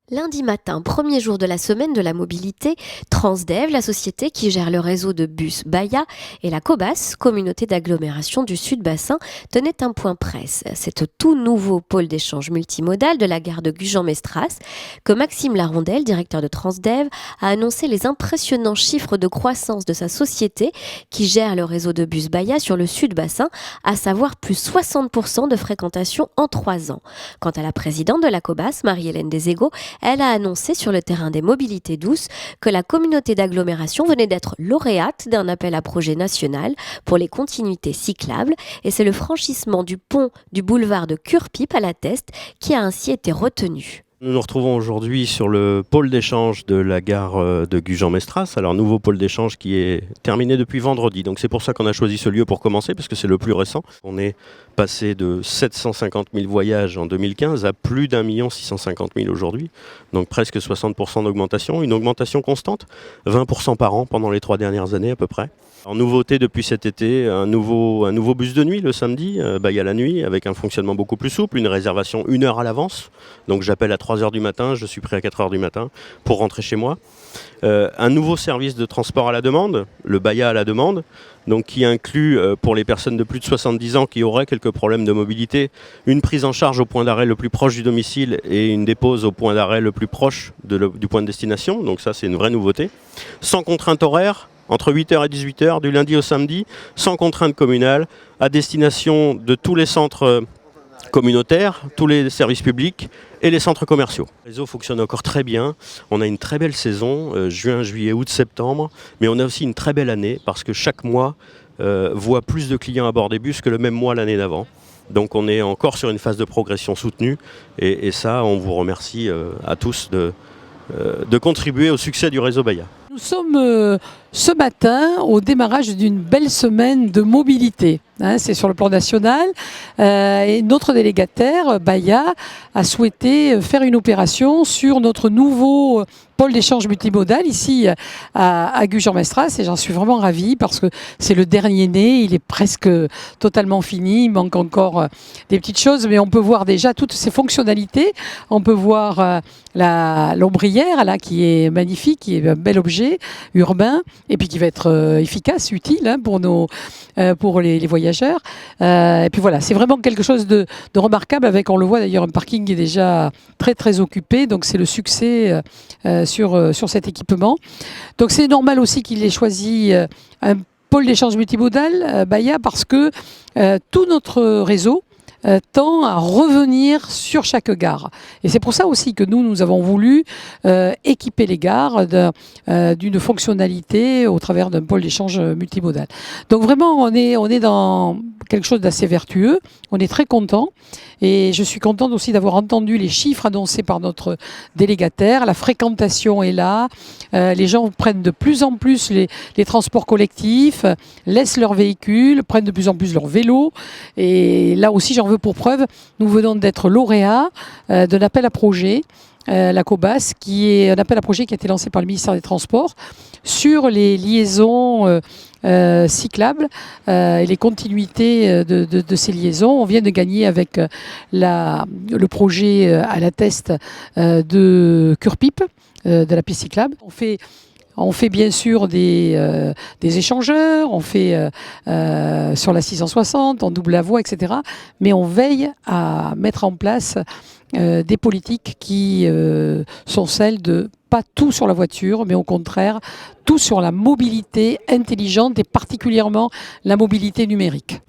Lundi matin, premier jour de la semaine de la mobilité, Transdev, la société qui gère le réseau de bus Baya, et la COBAS, communauté d'agglomération du Sud-Bassin, tenaient un point presse. C'est au tout nouveau pôle d'échange multimodal de la gare de Gujan-Mestras que Maxime Larondel, directeur de Transdev, a annoncé les impressionnants chiffres de croissance de sa société qui gère le réseau de bus Baya sur le Sud-Bassin, à savoir plus 60% de fréquentation en 3 ans. Quant à la présidente de la COBAS, Marie-Hélène Desego, elle a annoncé sur le terrain des mobilités douces que la communauté d'agglomération venait d'être lauréate d'un appel à projet national pour les continuités cyclables et c'est le franchissement du pont du boulevard de Curpip à la Teste qui a ainsi été retenu. Nous nous retrouvons aujourd'hui sur le pôle d'échange de la gare de Gujan-Mestras. Alors, nouveau pôle d'échange qui est terminé depuis vendredi. Donc, c'est pour ça qu'on a choisi ce lieu pour commencer, parce que c'est le plus récent. On est passé de 750 000 voyages en 2015 à plus d'1 650 000 aujourd'hui. Donc, presque 60% d'augmentation. Une augmentation constante, 20% par an pendant les 3 dernières années à peu près. En nouveauté depuis cet été, un nouveau bus de nuit le samedi, Baya la nuit, avec un fonctionnement beaucoup plus souple, une réservation 1 heure à l'avance. Donc j'appelle à 3 heures du matin, je suis prêt à 4 heures du matin pour rentrer chez moi. Un nouveau service de transport à la demande, le Baya à la demande, donc qui inclut pour les personnes de plus de 70 ans qui auraient quelques problèmes de mobilité, une prise en charge au point d'arrêt le plus proche du domicile et une dépose au point d'arrêt le plus proche du point de destination. Donc ça c'est une vraie nouveauté. Sans contrainte horaire, entre 8h et 18h, du lundi au samedi, sans contrainte communale, à destination de tous les centres communautaires, tous les services publics et les centres commerciaux. Le réseau fonctionne encore très bien. On a une très belle saison, juin, juillet, août, septembre, mais on a aussi une très belle année parce que chaque mois voit plus de clients à bord des bus que le même mois l'année d'avant. Donc on est encore sur une phase de progression soutenue et ça, on vous remercie à tous de contribuer au succès du réseau Baya. Nous sommes ce matin au démarrage d'une belle semaine de mobilité. C'est sur le plan national. Et notre délégataire, Baya, a souhaité faire une opération sur notre nouveau pôle d'échange multimodal ici à Gujan-Mestras. Et j'en suis vraiment ravie parce que c'est le dernier né. Il est presque totalement fini. Il manque encore des petites choses, mais on peut voir déjà toutes ses fonctionnalités. On peut voir l'ombrière là, qui est magnifique, qui est un bel objet urbain et puis qui va être efficace, utile pour les voyageurs. Et puis voilà, c'est vraiment quelque chose de remarquable avec, on le voit d'ailleurs, un parking qui est déjà très très occupé. Donc c'est le succès sur cet équipement. Donc c'est normal aussi qu'il ait choisi un pôle d'échange multimodal, Baya, parce que tout notre réseau tend à revenir sur chaque gare. Et c'est pour ça aussi que nous avons voulu équiper les gares d'une fonctionnalité au travers d'un pôle d'échange multimodal. Donc vraiment, on est dans quelque chose d'assez vertueux. On est très content. Et je suis contente aussi d'avoir entendu les chiffres annoncés par notre délégataire. La fréquentation est là. Les gens prennent de plus en plus les transports collectifs, laissent leur véhicule, prennent de plus en plus leur vélo. Et là aussi, j'en veux pour preuve, nous venons d'être lauréats d'un appel à projet, la COBAS, qui est un appel à projet qui a été lancé par le ministère des Transports sur les liaisons cyclables et les continuités de ces liaisons. On vient de gagner avec le projet à la Teste de Curpip, de la piste cyclable. On fait bien sûr des échangeurs, on fait sur la 660, on double la voie, etc. Mais on veille à mettre en place des politiques qui sont celles de pas tout sur la voiture, mais au contraire, tout sur la mobilité intelligente et particulièrement la mobilité numérique.